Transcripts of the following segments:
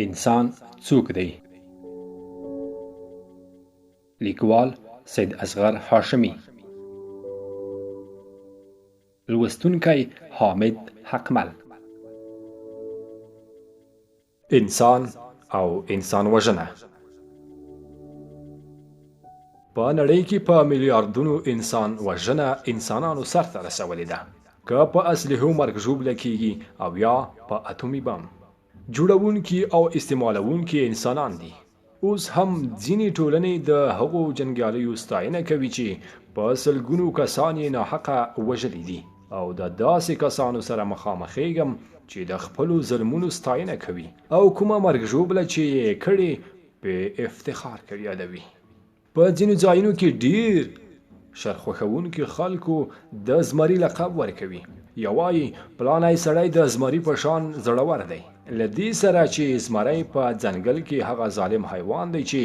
انسان څوک دی؟ لیکوال سید اصغر هاشمی، لوستونکی حامد حقمل. انسان او انسان وژنه. په نړۍ کې په میلیاردونو انسان وژنه انسانانو سرته رسولې ده، که په اسلحو مرګ ژوبله کیږي او یا په اتومي بم. جوړونکي او استعمالونکي انسانان دي. اوس هم ځینې ټولنې د هغو جنګیالیو ستاینه کوي چې په سلګونو کسان یې ناحقه وژلي دي، او د داسې کسانو سره مخامخېږم چې د خپلو ظلمونو ستاینه کوي او کومه مرګ ژوبله چې یې کړې په افتخار کوي یادوي. په ځینو ځایونو کې ډیر شرخوښونکي خلکو د زمري لقب ورکوي، یا وایي پلانی سړی د زمري په شان زړور دی. له دې سره چې زمری په ځنګل کې هغه ظالم حیوان دی چې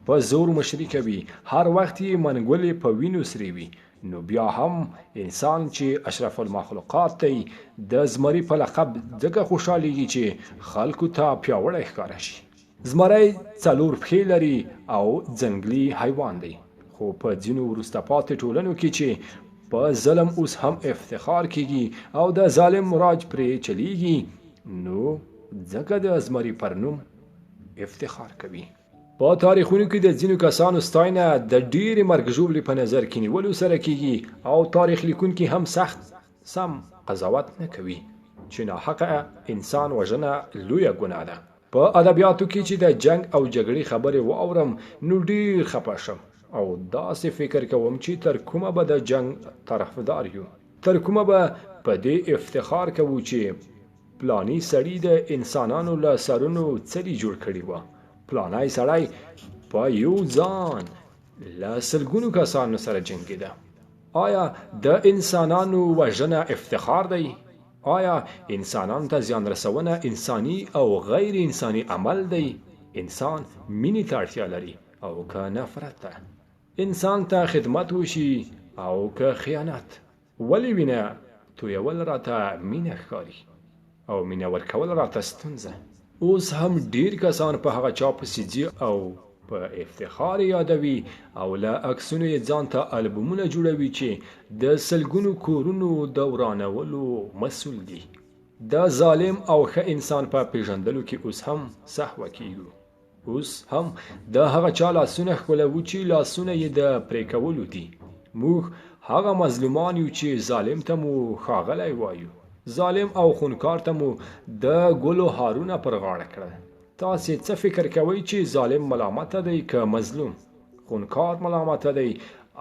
په زور مشري کوي، هر وخت یې منګولې په وینو سرې وي، نو بیا هم انسان چې اشرف المخلوقات دی د زمري په لقب ځکه خوشحالیږي چې خلکو ته پیاوړی ښکاره شي. زمری 4 پښې لري او ځنګلي حیوان دی، خو په ځینو وروسته پاتې ټولنو کې چې په ظلم اوس هم افتخار کیږي او د ظالم راج پرې چلیږي، نو ځکه د زمري پر نوم افتخار کوي. په تاریخونو کې د ځینو کسانو ستاینه د ډېرې مرګ ژوبلې په نظر کې نیولو سره کیږي، او تاریخ لیکونکي هم سم قضاوت نه کوي چې ناحقه انسان وژنه لویه ګناه ده. په ادبیاتو کې چې د جنگ او جګړې خبرې واورم نو ډیر خپه شم او داسې فکر کوم چې تر کومه به د جنگ طرفدار یو، تر کومه به په دې افتخار کوو چې پلانی سړی د انسانانو له سرونو څلی جوړ کړي و. پلانی سړی په یو ځان له سلګونو کسانو سره جنګېده. آیا د انسانانو وژنه افتخار دی؟ آیا انسانانو ته زیان رسونه انساني او غیر انساني عمل دی؟ انسان مینې ته اړتیا لري او که نفرت ته؟ انسان ته خدمت وشي او که خیانت؟ ولې وینه تویول راته مینه ښکاري او مینه ورکول راته ستونزه؟ اوس هم ډیر کسان په هغه چا پسې ځي او په افتخار یادوي او له عکسونو یې ځان ته البومونه جوړوي چې د سلګونو کورونو د ورانولو مسؤل دي. د ظالم او ښه انسان په پیژندلو کې اوس هم سهوه کیږو. اوس هم د هغه چا لاسونه ښکلوو چې لاسونه یې د پرې کولو دي. موږ هغه مظلومان یو چې ظالم ته مو ښاغلی وایو، ظالم او خونکار ته مو د ګلو هارونه پر غاړه کړل. تاسې څه فکر کوئ چې ظالم ملامته دی که مظلوم؟ خونکار ملامته دی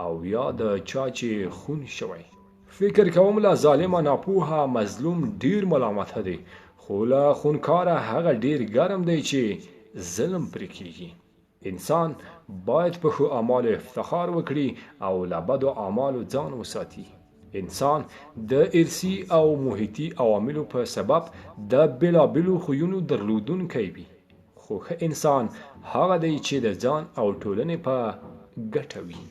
او یا د چا چې خون شوی؟ فکر کوم له ظالمه ناپوهه مظلوم ډیر ملامته دی، خو له خونکاره هغه ډیر ګرم دی چې ظلم پرې کیږي. انسان باید په ښو اعمالو افتخار وکړي او له بدو اعمالو ځان وساتي. انسان د ارثي او محیطي عواملو په سبب د بېلابېلو خویونو درلودونکی وي، خو ښه انسان هغه دی چې د ځان او ټولنې په ګټه وي.